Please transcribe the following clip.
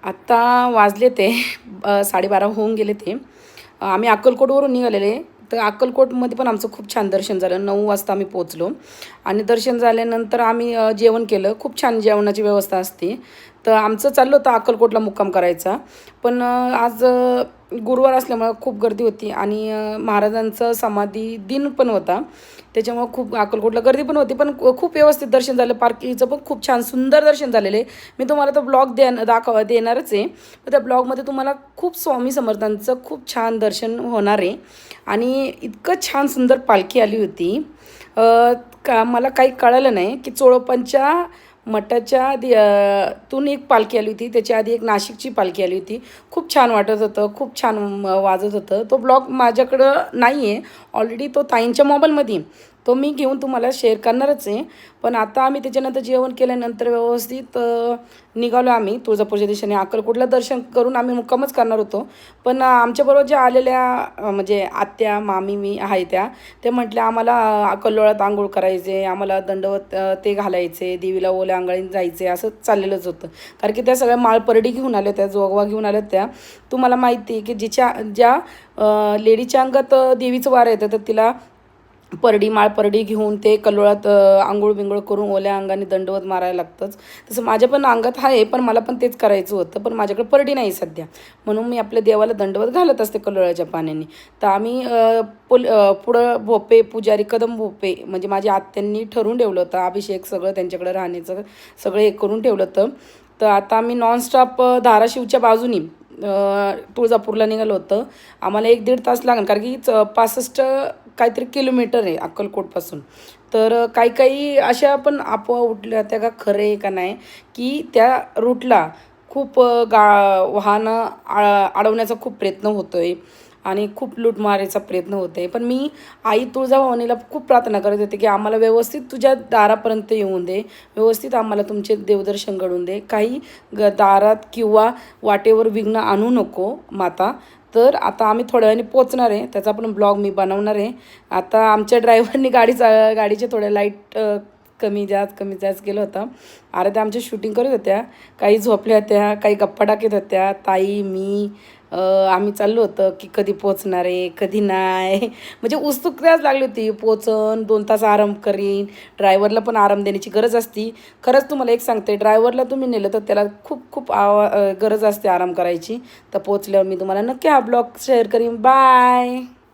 आत्ता वाजले ते 12:30 होऊन गेले ते. आम्ही अक्कलकोटवरून निघालेले. तर अक्कलकोटमध्ये पण आमचं खूप छान दर्शन झालं. 9 वाजता आम्ही पोहोचलो आणि दर्शन झाल्यानंतर आम्ही जेवण केलं. खूप छान जेवणाची व्यवस्था असते. तर आमचं चाललं होतं अक्कलकोटला मुक्काम करायचा. पण आज गुरुवार असल्यामुळं खूप गर्दी होती आणि महाराजांचा समाधी दिन पण होता. त्याच्यामुळं खूप अक्कलकोटला गर्दी पण होती. पण खूप व्यवस्थित दर्शन झालं. पार्किंगचं पण खूप छान सुंदर दर्शन झालेलं आहे. मी तुम्हाला तो ब्लॉग देणारच आहे. तर त्या ब्लॉगमध्ये तुम्हाला खूप स्वामी समर्थांचं खूप छान दर्शन होणार आहे आणि इतकं छान सुंदर पालखी आली होती. मला काही कळलं नाही की चोळप्पांच्या मठाच्या आधी तून एक पालखी आली होती. त्याच्या आधी एक नाशिकची पालखी आली होती. खूप छान वाटत होतं. खूप छान वाजत होतं. तो ब्लॉग माझ्याकडं नाही आहे. ऑलरेडी तो ताईंच्या मोबाईलमध्ये तो मी घेऊन तुम्हाला शेअर करणारच आहे. पण आता आम्ही त्याच्यानंतर जेवण केल्यानंतर व्यवस्थित निघालो आम्ही तुळजापूरच्या दिशेने. अक्कलकोटला दर्शन करून आम्ही मुक्कामच करणार होतो. पण आमच्याबरोबर ज्या आलेल्या म्हणजे आत्या, मामी मी आहे त्या म्हटल्या आम्हाला कल्लोळात आंघोळ करायचे, आम्हाला दंडवत ते घालायचे, देवीला ओल्या अंगाळीने जायचे, असं चाललेलंच होतं. कारण की त्या सगळ्या माळपरडी घेऊन आल्या त्या, जोगवा घेऊन आल्या त्या. तुम्हाला माहिती आहे की ज्या लेडीच्या अंगात देवीचं वार येतं तर तिला माळपरडी घेऊन ते कल्लोळात आंघोळ बिंघोळ करून ओल्या अंगाने दंडवत मारायला लागतंच. तसं माझ्या पण अंगात आहे, पण मला पण तेच करायचं होतं. पण माझ्याकडे परडी नाही सध्या, म्हणून मी आपल्या देवाला दंडवत घालत असते कल्लोळाच्या पाण्याने. तर आम्ही पुढं भोपे पुजारी कदम भोपे म्हणजे माझ्या आत्यांनी ठरवून ठेवलं होतं अभिषेक सगळं त्यांच्याकडे राहण्याचं सगळं हे करून ठेवलं होतं. तर आता आम्ही नॉनस्टॉप धाराशिवच्या बाजूनी तुळजापूरला निघालो होतं. आम्हाला 1-1.5 तास लागेल कारण की 65 काहीतरी किलोमीटर आहे अक्कलकोटपासून. तर काही काही अशा पण अफवा उठल्या त्या का खरं आहे का नाही की त्या रूटला खूप वाहनं अडवण्याचा खूप प्रयत्न होतो आहे आणि खूप लूटमारीचा प्रयत्न होतो आहे. पण मी आई तुळजाभवानीला खूप प्रार्थना करत होते की आम्हाला व्यवस्थित तुझ्या दारापर्यंत येऊन दे, व्यवस्थित आम्हाला तुमचे देवदर्शन घडून दे, काही दारात किंवा वाटेवर विघ्न आणू नको माता. तर आता आम्ही थोड्या वेळाने पोचणार आहे, त्याचा पण ब्लॉग मी बनवणार आहे. आता आमच्या ड्रायव्हरनी गाडीचे थोड्या लाईट कमी जास्त केलं होतं. अरे त्या आमच्या शूटिंग करत होत्या, काही झोपल्या होत्या, काही गप्पा टाकत होत्या. ताई मी आम्ही चाललो होतं की कधी पोचणार आहे कधी नाही, म्हणजे उत्सुकताच लागली होती. पोचन 2 तास आराम करीन. ड्रायव्हरला पण आराम देण्याची गरज असती. खरंच तुम्हाला एक सांगते, ड्रायव्हरला तुम्ही नेलं तर त्याला खूप खूप गरज असते आराम करायची. तर पोचल्यावर मी तुम्हाला नक्की हा ब्लॉग शेअर करीन. बाय.